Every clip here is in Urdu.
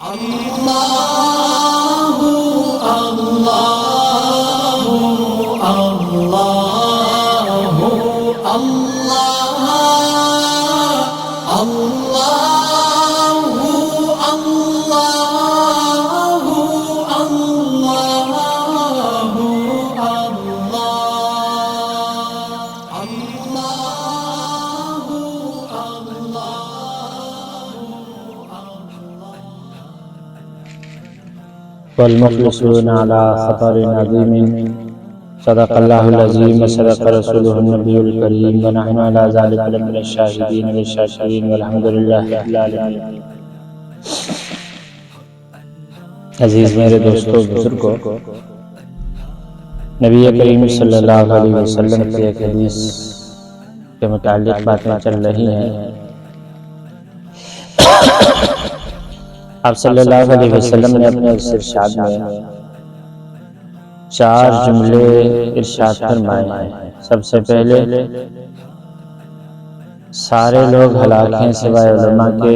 Allahu Allahu Allahu Allah Allahu Allahu Allahu والمخلصون على خطر عظيم صدق الله العظيم وصدق رسوله النبي الكريم ونحن على ذلك لمن الشاهدين والشاكرين والحمد لله رب العالمين۔ عزیز میرے دوستو بزرگو، نبی کریم صلی اللہ علیہ وسلم کی ایک حدیث کے متعلق باتیں چل رہی ہیں۔ آپ صلی اللہ علیہ وسلم نے اپنے ارشاد میں 4 جملے ارشاد فرمائے ہیں۔ سب سے پہلے، سارے لوگ ہلاک ہیں سوائے علماء کے۔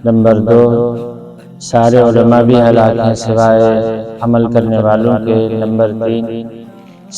نمبر 2، سارے علماء بھی ہلاک ہیں سوائے عمل کرنے والوں کے۔ نمبر 3،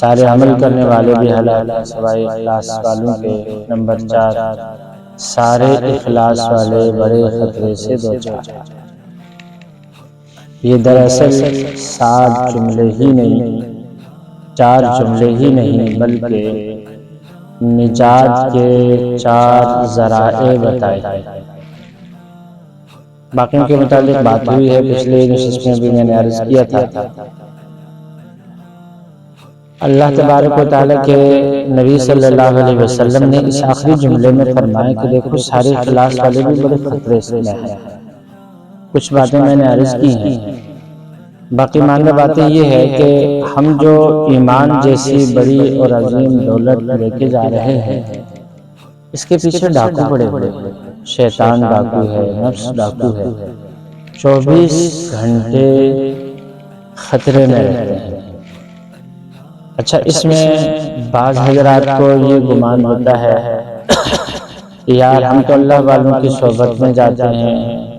سارے عمل کرنے والے بھی ہلاک ہیں سوائے اخلاص والوں کے۔ نمبر 4، سارے اخلاص والے بڑے خطرے سے دوچار۔ یہ دراصل 7 جملے ہی نہیں، 4 جملے ہی نہیں، بلکہ نجات کے 4 ذرائع بتائے ہیں۔ باقیوں کے متعلق بات ہوئی ہے، پچھلے نشست میں بھی میں نے عرض کیا تھا۔ اللہ تبارک و تعالیٰ کے نبی صلی اللہ علیہ وسلم نے اس آخری جملے میں فرمایا کہ دیکھو سارے اخلاص والے بھی بڑے خطرے سے ہیں۔ کچھ باتیں میں نے عرض کی ہیں، باقی ماننے باتیں یہ ہے کہ ہم جو ایمان جیسی بڑی اور عظیم دولت لے کے جا رہے ہیں، اس کے پیچھے ڈاکو پڑے ہوئے ہیں۔ شیطان ڈاکو ہے، نفس ڈاکو ہے، 24 گھنٹے خطرے میں رہتے ہیں۔ اچھا، اس میں بعض حضرات کو یہ گمان ہوتا ہے کہ یار ہم تو اللہ والوں کی صحبت میں جاتے ہیں،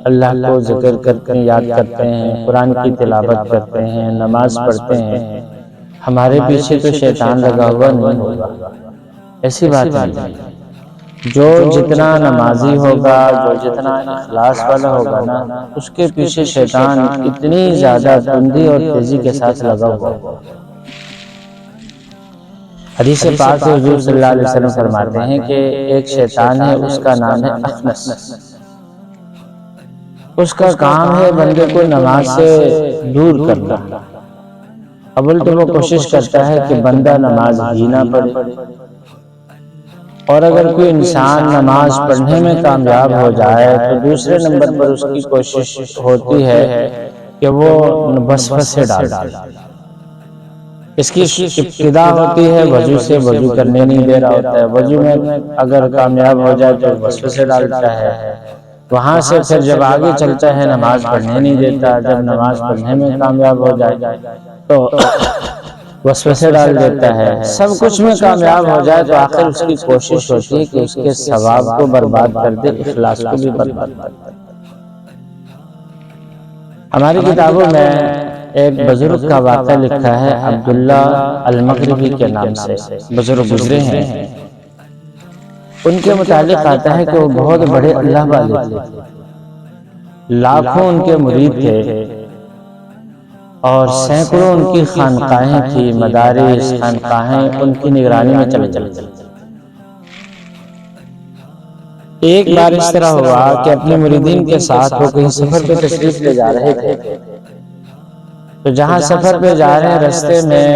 اللہ کو ذکر کرتے ہیں، یاد کرتے ہیں، قرآن کی تلاوت کرتے ہیں، نماز پڑھتے ہیں، ہمارے پیچھے تو شیطان لگا ہوا نہیں ہوگا۔ ایسی بات نہیں۔ جو جتنا نمازی ہوگا، جو جتنا اخلاص والا ہوگا نا، اس کے پیچھے شیطان اتنی زیادہ تندی اور تیزی کے ساتھ لگا ہوا ہوگا۔ حدیث پاک سے حضور صلی اللہ علیہ وسلم فرماتے ہیں کہ ایک شیطان ہے، اس کا نام ہے اخنس۔ اس کا کام ہے بندے کو نماز سے دور کرنا۔ اول تو وہ کوشش کرتا ہے کہ بندہ نماز ہی نہ پڑھے، اور اگر کوئی انسان نماز پڑھنے میں کامیاب ہو جائے تو دوسرے نمبر پر اس کی کوشش ہوتی ہے کہ وہ وسوسے ڈالے۔ اس کی ابتدا ہوتی ہے وضو سے، وضو کرنے نہیں دے رہا ہوتا ہے، وضو میں اگر کامیاب ہو جائے تو وسوسے ڈالتا ہے، وہاں سے پھر جب آگے چلتا ہے نماز پڑھنے نہیں دیتا، جب نماز پڑھنے میں کامیاب ہو جائے تو وسوسے ڈال دیتا ہے، سب کچھ میں کامیاب ہو جائے تو آخر اس کی کوشش ہوتی ہے کہ اس کے ثواب کو برباد کر دے، اخلاص کو بھی برباد کر دے۔ ہماری کتابوں میں ایک بزرگ کا واقعہ لکھا ہے، عبداللہ المغربی کے نام سے بزرگ گزرے ہیں۔ ان کے متعلق آتا ہے کہ وہ بہت بڑے اللہ والے تھے، لاکھوں ان کے مرید تھے، اور سینکڑوں ان کی خانقاہیں تھی، مدارس، خانقاہیں ان کی نگرانی میں چلے چلے۔ ایک بار اس طرح ہوا کہ اپنے مریدین کے ساتھ وہ کہیں سفر پہ تشریف لے جا رہے تھے، تو جہاں سفر پہ جا رہے ہیں رستے میں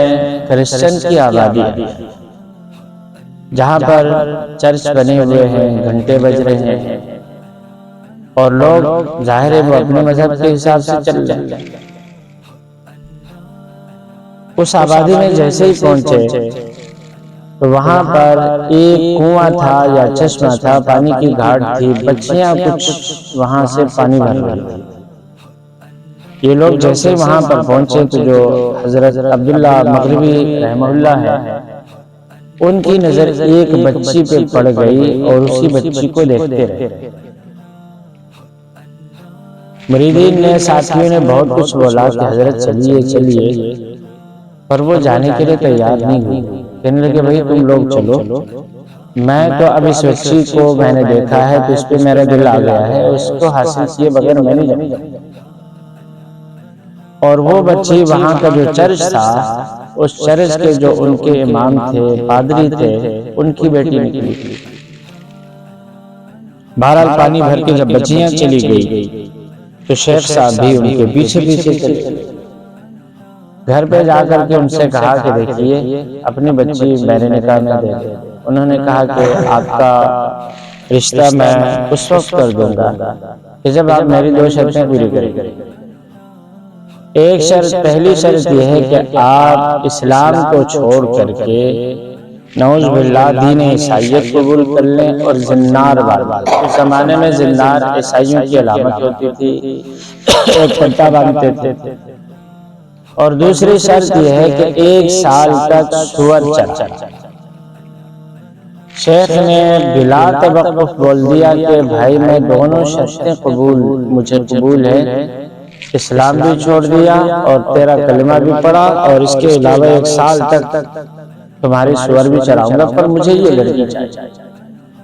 کرسچن کی آبادی ہے، جہاں پر چرچ بنے ہوئے ہیں، گھنٹے بج رہے ہیں، اور لوگ ظاہر ہے وہ اپنے مذہب کے حساب سے چل رہے ہیں۔ اس آبادی میں جیسے ہی پہنچے تو وہاں پر ایک کنواں تھا یا چشمہ تھا، پانی کی گھاٹ تھی، بچیاں کچھ وہاں سے پانی بھر رہی تھیں۔ یہ لوگ جیسے وہاں پر پہنچے تو جو حضرت عبداللہ مغربی رحمہ اللہ ہے، ان کی نظر ایک بچی پہ پڑ گئی اور اسی بچی کو دیکھتے رہے۔ مریدین نے ساتھیوں نے بہت کچھ بولا کہ حضرت چلیے چلیے، پر وہ جانے کے لیے تیار نہیں ہوئی۔ کہنے لگے بھائی تم لوگ چلو، میں تو اب اس بچی کو میں نے دیکھا ہے تو اس پہ میرا دل آ گیا ہے، اس کو حاصل کیے بغیر میں نہیں جاؤں۔ اور وہ بچی وہاں کا جو چرچ تھا، اس چرچ کے جو ان کے امام تھے، پادری تھے، ان کی بیٹی نکلی۔ بہرحال پانی بھر کے جب بچیاں چلی گئی تو شیخ صاحب بھی ان کے پیچھے پیچھے چلے گئے۔ گھر پہ جا کر کے ان سے کہا کہ دیکھیے اپنی بچی میرے نکاح میں دے دیں۔ انہوں نے کہا کہ آپ کا رشتہ میں اس وقت کر دوں گا کہ جب آپ میری 2 شرطیں پوری کریں گے۔ ایک شرط، پہلی شرط یہ ہے کہ آپ اسلام کو چھوڑ کر کے نعوذ باللہ دین عیسائیت قبول کر لیں اور زنار باندھ۔ اس زمانے میں زنار عیسائیوں کی علامت ہوتی تھی، ایک پٹا باندھتے تھے۔ اور دوسری شرط یہ ہے کہ 1 سال تک سور چرا۔ شیخ نے بلا توقف بول دیا کہ بھائی میں دونوں شرطیں مجھے قبول ہے، اسلام بھی چھوڑ دیا اور تیرا کلمہ بھی پڑھا، اور اس کے علاوہ 1 سال تک تمہاری سور بھی چراؤں گا، پر مجھے یہ لڑکی چاہیے۔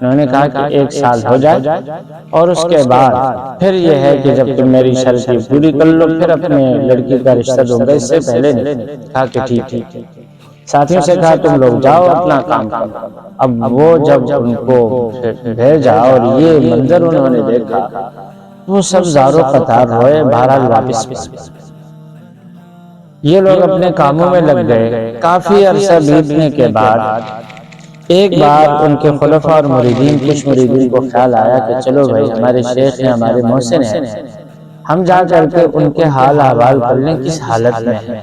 انہوں نے کہا کہ 1 سال ہو جائے اور اس کے بعد پھر یہ ہے کہ جب تم میری شرطیں پوری کر لو پھر اپنے لڑکی کا رشتہ دوں گا، اس سے پہلے نہیں۔ کہا کہ ٹھیک ہے۔ ساتھیوں سے کہا تم لوگ جاؤ اپنا کام کرو۔ اب وہ جب ان کو بھیجا اور یہ منظر انہوں نے دیکھا، وہ سب زارو قطار ہوئے، بہرحال واپس پڑے۔ یہ لوگ اپنے کاموں میں لگ گئے۔ کافی عرصہ بیتنے کے بعد ایک بار ان کے خلفاء اور مریدین، کچھ مریدین کو خیال آیا کہ چلو بھائی ہمارے شیخ ہیں، ہمارے محسن ہیں، ہم جا کر کے ان کے حال احوال کر لیں کس حالت میں ہیں۔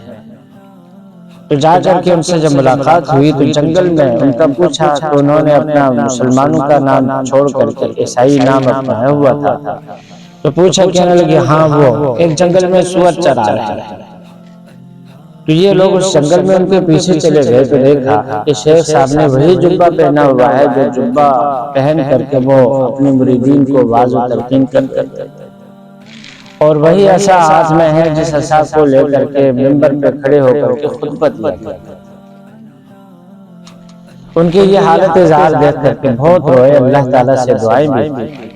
تو جا کر کے ان سے جب ملاقات ہوئی تو جنگل میں ان کا پوچھا تو انہوں نے اپنا مسلمانوں کا نام چھوڑ کر کے عیسائی نام اپنایا ہوا تھا۔ تو پوچھا، کہنے لگے ہاں وہ ایک جنگل میں سور چرا رہا ہے۔ تو یہ لوگ اس جنگل میں ان کے پیچھے چلے گئے تو دیکھا کہ شیخ صاحب نے وہی جبہ پہنا ہوا ہے جو جبہ پہن کر کے وہ اپنے مریدین کو واعظ و تلقین کرتے تھے، اور وہی عصا ہاتھ میں ہے جس عصا کو لے کر کے منبر پہ کھڑے ہو کر کے خطبہ دیا تھا۔ ان کی یہ حالت اظہار دیکھ کر کے بہت روئے، اللہ تعالیٰ سے دعائیں بھی کی۔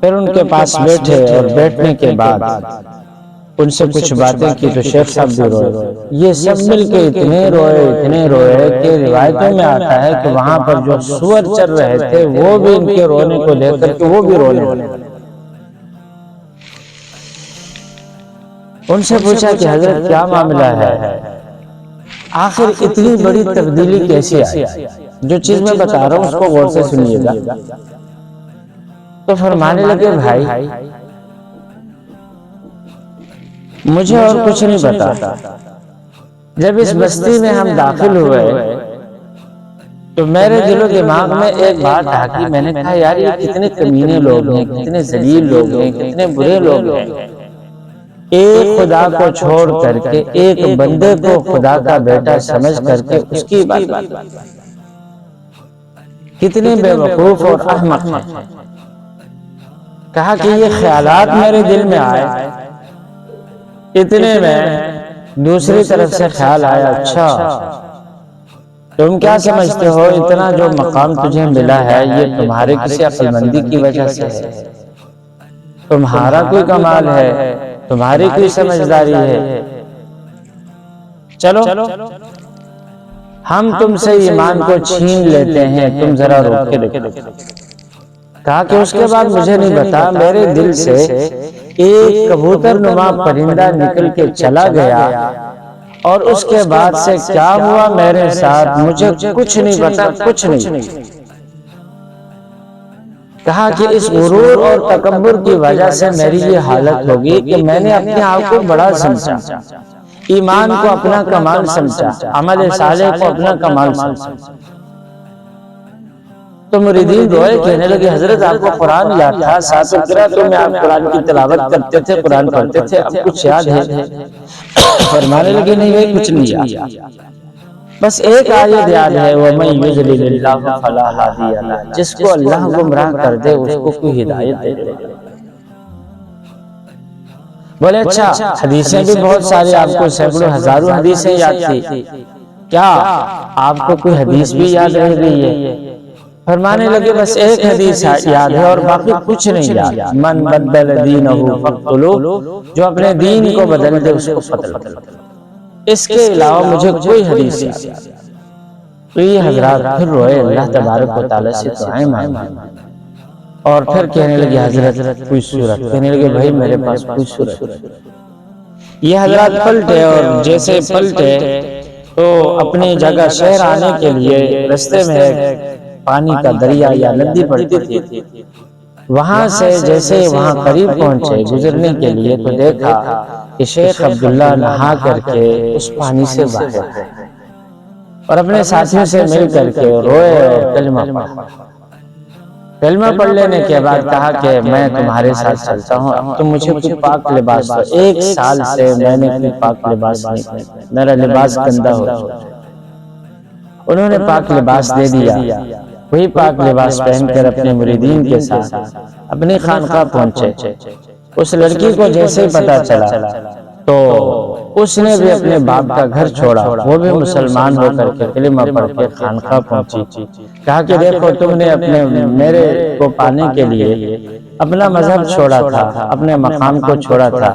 پھر ان کے پاس بیٹھے اور بیٹھنے کے بعد ان سے کچھ باتیں کی تو شیخ صاحب بھی روئے۔ یہ سب مل کے اتنے روئے کہ روایتوں میں آتا ہے کہ وہاں پر جو سور چر رہے تھے وہ بھی ان کے رونے کو دیکھ کر کے وہ بھی رونے لگے۔ ان سے پوچھا کہ حضرت کیا معاملہ ہے، آخر اتنی بڑی تبدیلی کیسے آئی؟ جو چیز میں بتا رہا ہوں اس کو غور سے سنیے گا۔ تو فرمانے لگے بھائی مجھے اور کچھ نہیں پتا، جب اس بستی میں ہم داخل ہوئے تو میرے دل و دماغ میں ایک بات آتی، میں نے کہا یار یہ کتنے کمینے لوگ ہیں، کتنے ذلیل لوگ ہیں، کتنے برے لوگ ہیں، ایک خدا کو چھوڑ کر کے ایک بندے کو خدا کا بیٹا سمجھ کر کے اس کی عبادت، کتنے بے وقوف اور احمق ہیں۔ کہا کہ یہ خیالات میرے دل میں آئے، اتنے میں دوسری طرف سے خیال آیا، اچھا تم کیا سمجھتے ہو اتنا جو مقام تجھے ملا ہے یہ تمہارے کسی عقل مندی کی وجہ سے ہے، تمہارا کوئی کمال ہے، تمہاری کوئی سمجھداری ہے، چلو ہم تم سے ایمان کو چھین لیتے ہیں، تم ذرا روک کے دیکھو۔ کہا کہ اس کے بعد مجھے نہیں بتا، میرے دل سے ایک کبوتر نما پرندہ نکل کے چلا گیا، اور اس کے بعد سے کیا ہوا میرے ساتھ مجھے کچھ نہیں پتا، کچھ نہیں۔ کہا کہ اس غرور اور تکبر کی وجہ سے میری یہ حالت ہوگی کہ میں نے اپنے آپ کو بڑا سمجھا، ایمان کو اپنا کمال سمجھا، عمل صالح کو اپنا کمال سمجھا۔ تو مریدین روئے، کہنے لگے حضرت آپ کو قرآن یاد تھا، ساتھ قرأتوں میں آپ قرآن کی تلاوت کرتے تھے، قرآن پڑھتے تھے، اب کچھ یاد ہے؟ فرمانے لگے نہیں بھائی کچھ نہیں یاد، بس ایک آیت یاد ہے، وَمَن يُضْلِلِ اللَّهُ فَلَا هَادِيَ لَهُ، جس کو اللہ گمراہ کر دے اس کو کوئی ہدایت دے دے۔ بولے اچھا حدیثیں بھی بہت ساری، آپ کو سینکڑوں ہزاروں حدیثیں یاد تھی، کیا آپ کو کوئی حدیث بھی یاد رہ گئی ہے؟ فرمانے لگے بس ایک حدیث یاد ہے اور باقی کچھ نہیں یاد، من بدل دینہ فاقتلوہ، جو اپنے دین کو بدل دے اس کو قتل کرو، اس کے علاوہ مجھے کوئی حدیث یاد نہیں۔ تو یہ حضرات پھر روئے، اللہ تبارک و تعالیٰ سے دعائیں مانگی، اور پھر کہنے لگے حضرت کوئی صورت، کہنے لگے بھائی میرے پاس کوئی صورت نہیں۔ یہ حضرات پلٹے، اور جیسے پلٹے تو اپنی جگہ شہر آنے کے لیے رستے میں ایک پانی کا دریا یا ندی پڑتی تھی، وہاں سے جیسے وہاں قریب پہنچے گزرنے کے لیے تو دیکھا کہ شیخ عبداللہ نہا کر کے اس پانی سے باہر ہے، اور اپنے ساتھیوں سے مل کر کے روئے اور کلمہ پڑھا۔ کلمہ پڑھ لینے کے بعد کہا کہ میں تمہارے ساتھ چلتا ہوں، اب تم مجھے کوئی پاک لباس دو، 1 سال سے میں نے کوئی پاک لباس نہیں پہنا، میرا لباس گندا ہو چکا۔ انہوں نے پاک لباس دے دیا، وہی پاک لباس پہن کر اپنے مریدین کے ساتھ اپنی خانقاہ پہنچے۔ اس لڑکی کو جیسے ہی پتا چلا تو اس نے بھی اپنے باپ کا گھر چھوڑا، وہ بھی مسلمان ہو کر کے کلمہ پڑھ کے خانقاہ پہنچی۔ کہا کہ دیکھو تم نے اپنے میرے کو پانے کے لیے اپنا مذہب چھوڑا تھا، اپنے مقام کو چھوڑا تھا،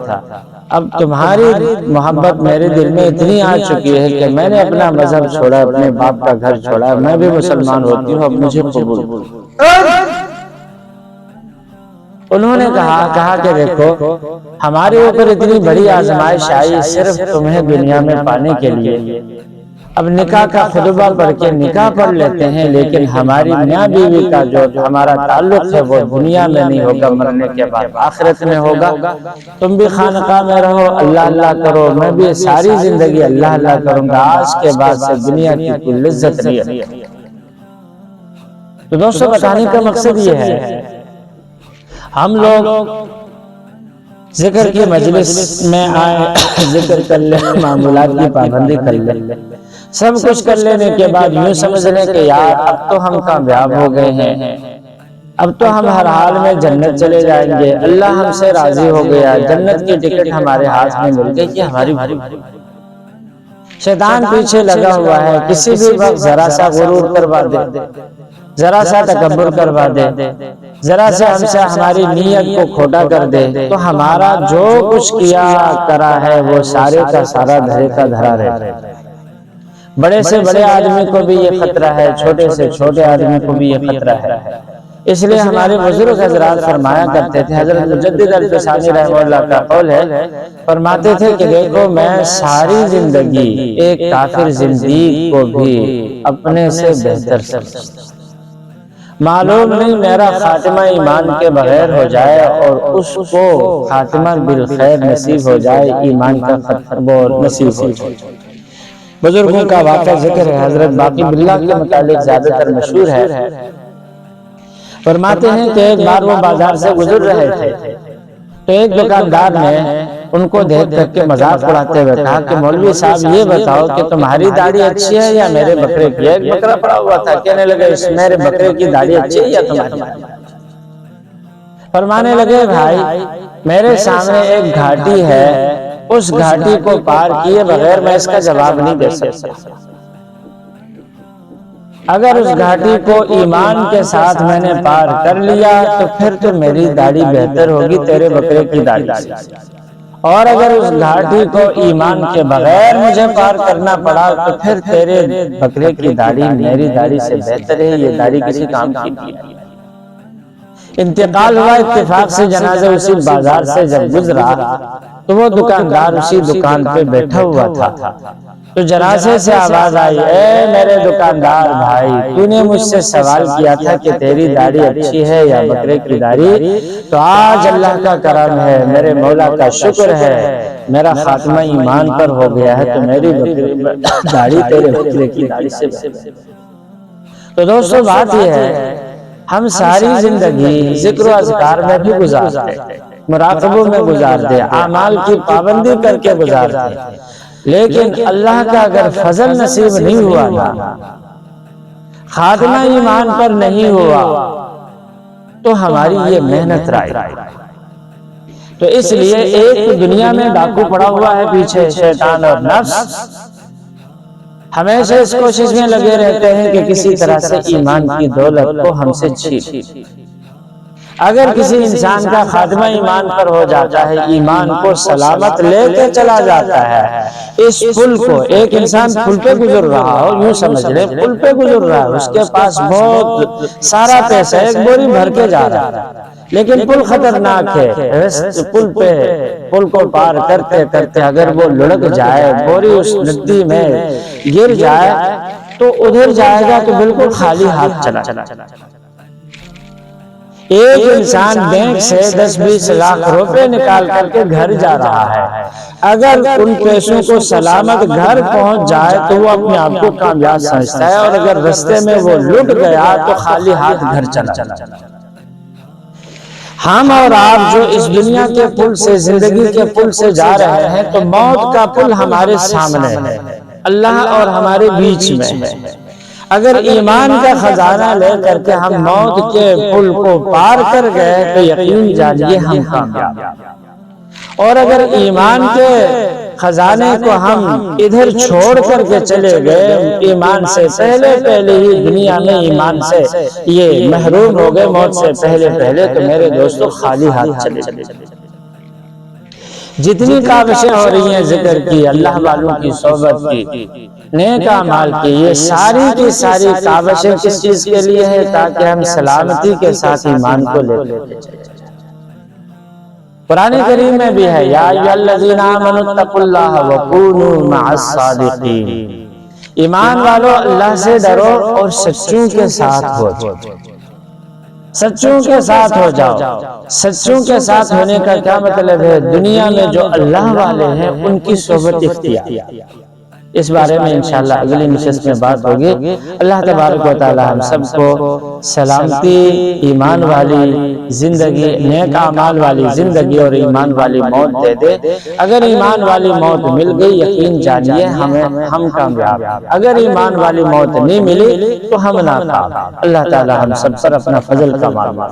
اب تمہاری محبت میرے دل میں اتنی آ چکی ہے کہ میں نے اپنا مذہب چھوڑا، اپنے باپ کا گھر چھوڑا، میں بھی مسلمان ہوتی ہوں، اب مجھے قبول۔ انہوں نے کہا کہ دیکھو ہمارے اوپر اتنی بڑی آزمائش آئی صرف تمہیں دنیا میں پانے کے لیے، اب نکاح کا خطبہ پڑھ کے نکاح پڑھ لیتے ہیں، لیکن ہماری میاں بیوی کا جو ہمارا تعلق ہے وہ دنیا میں نہیں ہوگا، مرنے کے بعد آخرت میں ہوگا۔ تم بھی خانقاہ میں رہو، اللہ اللہ کرو، میں بھی ساری زندگی اللہ اللہ کروں گا، آج کے بعد سے دنیا کی کوئی لذت نہیں ہے۔ تو دوستو بتانے کا مقصد یہ ہے، ہم لوگ ذکر کی مجلس میں آئے، ذکر کر لیں، معمولات کی پابندی کر لیں، سب کچھ کر لینے کے بعد یوں سمجھ لیں کہ یار اب تو ہم کامیاب ہو گئے ہیں، اب تو ہم ہر حال میں جنت چلے جائیں گے، اللہ ہم سے راضی ہو گیا، جنت کی ٹکٹ ہمارے ہاتھ میں مل گئی، یہ ہماری شیطان پیچھے لگا ہوا ہے، کسی بھی وقت ذرا سا غرور کروا دے، ذرا سا تکبر کروا دے، ذرا سے ہم سے ہماری نیت کو کھوٹا کر دے، تو ہمارا جو کچھ کیا کرا ہے وہ سارے کا سارا دھرے کا دھرا رہتا ہے۔ بڑے سے بڑے آدمی کو بھی یہ خطرہ ہے، چھوٹے سے چھوٹے آدمی کو بھی یہ خطرہ ہے۔ اس لیے ہمارے بزرگ حضرات فرمایا کرتے تھے، حضرت مجدد الفسانی رحمہ اللہ کا قول ہے، فرماتے تھے کہ دیکھو میں ساری زندگی ایک کافر زندگی کو بھی اپنے سے بہتر سمجھتا ہوں، معلوم نہیں میرا خاتمہ ایمان کے بغیر ہو جائے اور اس کو خاتمہ بالخیر نصیب ہو جائے، ایمان کا خاتمہ نصیب ہو جائے۔ بزرگوں کا واقعہ ذکر ہے، حضرت باقی باللہ کے متعلق زیادہ تر مشہور ہے۔ فرماتے ہیں کہ ایک بار وہ بازار سے گزر رہے تھے تو ایک دکاندار نے ان کو دیکھ کر کے مذاق اڑاتے ہوئے کہا کہ مولوی صاحب یہ بتاؤ کہ تمہاری داڑھی اچھی ہے یا میرے بکرے کی؟ ایک بکرا پڑا ہوا تھا، کہنے لگے میرے بکرے کی داڑھی اچھی ہے یا تمہاری؟ فرمانے لگے بھائی میرے سامنے ایک گھاٹی ہے، اس گھاٹی کو پار کیے بغیر میں اس کا جواب نہیں دے سکتا، اگر اس گھاٹی کو ایمان کے ساتھ میں نے پار کر لیا تو پھر تو میری داڑھی بہتر ہوگی تیرے بکرے کی داڑھی سے، اور اگر اس گھاٹی کو ایمان کے بغیر مجھے پار کرنا پڑا تو پھر تیرے بکرے کی داڑھی میری داڑھی سے بہتر ہے، یہ داڑھی کسی کام کی نہیں ہے۔ انتقال ہوا، اتفاق سے جنازہ اسی بازار سے جب گزرا تو وہ دکاندار اسی دکان پہ بیٹھا ہوا تھا، تو جنازے سے آواز آئی، اے میرے دکاندار بھائی، تو نے مجھ سے سوال کیا تھا کہ تیری داڑھی اچھی ہے یا بکرے کی داڑھی، تو آج اللہ کا کرم ہے، میرے مولا کا شکر ہے، میرا خاتمہ ایمان پر ہو گیا ہے، تو میری داڑھی تیرے بکرے کی داڑھی سے بہتر۔ تو دوستو بات یہ ہے، ہم ساری زندگی ذکر و اذکار میں بھی گزارتے، مراقبوں میں گزارتے، اعمال کی پابندی کر کے گزارتے، لیکن اللہ کا اگر فضل نصیب نہیں ہوا نا، خاتمہ ایمان پر نہیں ہوا، تو ہماری یہ محنت رائے۔ تو اس لیے ایک تو دنیا میں ڈاکو پڑا ہوا ہے پیچھے شیطان اور نفس، ہمیشہ اس کوشش میں لگے رہتے ہیں کہ کسی طرح سے ایمان کی دولت کو ہم سے چھین۔ اگر کسی انسان کا خاتمہ ایمان پر ہو جاتا ہے، ایمان کو سلامت لے کے چلا جاتا ہے، اس پل کو، ایک انسان پل پہ گزر رہا ہو، یوں سمجھ لیں پل پہ گزر رہا ہے، اس کے پاس بہت سارا پیسہ ایک بوری بھر کے جا رہا ہے، لیکن پل خطرناک ہے، پل پہ پل کو پار کرتے کرتے اگر وہ لڑک جائے، بوری اس ندی میں گر جائے تو ادھر جائے گا تو بالکل خالی ہاتھ چلا جائے۔ ایک انسان بینک سے 10-20 لاکھ روپے نکال کر کے گھر جا رہا ہے، اگر ان پیسوں کو سلامت گھر پہنچ جائے تو وہ اپنے آپ کو کامیاب سمجھتا ہے، اور اگر رستے میں وہ لٹ گیا تو خالی ہاتھ گھر چلا جاتا ہے۔ ہم اور آپ جو اس دنیا کے پل سے، زندگی کے پل سے جا رہے ہیں، تو موت کا پل ہمارے سامنے ہے، اللہ اور ہمارے بیچ میں ہے۔ اگر ایمان کا خزانہ لے کر کے ہم موت کے پل کو پار کر گئے تو یقین جانیے ہم کامیاب، اور اگر ایمان کے خزانے کو ہم ادھر چھوڑ کر کے چلے گئے، ایمان سے پہلے ہی دنیا میں ایمان سے یہ محروم ہو گئے، موت سے پہلے تو میرے دوستو خالی ہاتھ چلے گئے۔ جتنی کاوشیں ہو رہی ہیں ذکر کی، اللہ والوں کی صحبت کی، نیک اعمال کی، یہ ساری کی ساری کاوشیں کس چیز کے لیے ہے؟ تاکہ ہم سلامتی کے ساتھ ایمان کو لے لیتے چلے جائیں۔ قرآن کریم میں بھی ہے، یا ایھا الذین آمنوا اتقوا اللہ وکونوا مع الصادقین، ایمان والو اللہ سے ڈرو اور سچوں کے ساتھ ہو جاؤ۔ سچوں کے ساتھ ہو جاؤ۔ سچوں کے ساتھ ہونے کا کیا مطلب ہے؟ دنیا میں جو اللہ والے ہیں ان کی صحبت اختیار۔ اس بارے میں انشاءاللہ اگلی نشست میں بات ہوگی۔ اللہ تبارک و تعالی ہم سب کو سلامتی، ایمان والی زندگی، نیک اعمال والی زندگی اور ایمان والی موت دے دے۔ اگر ایمان والی موت مل گئی، یقین جانیے ہم کامیاب، اگر ایمان والی موت نہیں ملی تو ہم ناکام۔ اللہ تعالی ہم سب پر اپنا فضل کا معاملہ